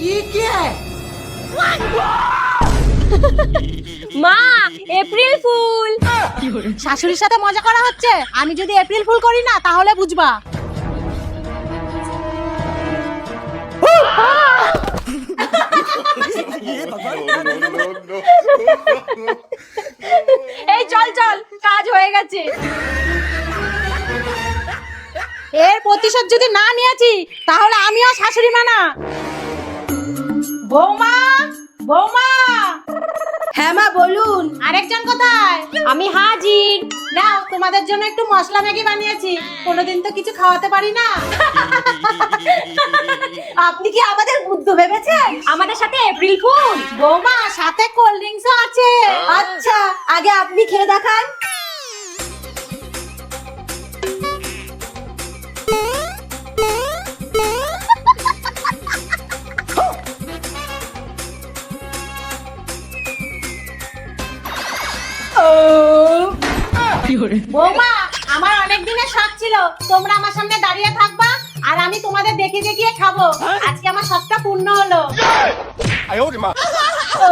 ये क्या है? মা এপ্রিল ফুল। শাশুড়ির সাথে মজা করা হচ্ছে। আমি যদি এপ্রিল ফুল করি না তাহলে বুঝবা। এই চল চল, কাজ হয়ে গেছে। এর প্রতিশোধ যদি না নিয়েছি তাহলে আমিও শাশুড়ি মা না। বৌমা, বৌমা। হ্যাঁ মা বলুন। আরেকজন কোথায়? আমি হাজির। নাও তোমাদের জন্য একটু মশলা ম্যাগি বানিয়েছি। কোনোদিন তো কিছু খাওয়াতে পারি না। আপনি কি আমাদের বুদ্ধ ভেবেছেন? আমাদের সাথে এপ্রিল ফুল। বৌমা সাথে কোল্ড ড্রিঙ্কসও আছে। আচ্ছা আগে আপনি খেয়ে দেখান। বৌমা আমার অনেক দিনের শখ ছিল তোমরা আমার সামনে দাঁড়িয়ে থাকবা আর আমি তোমাদের দেখিয়ে দেখিয়ে খাবো। আজকে আমার শখটা পূর্ণ হলো। 哎呦我的妈！ ও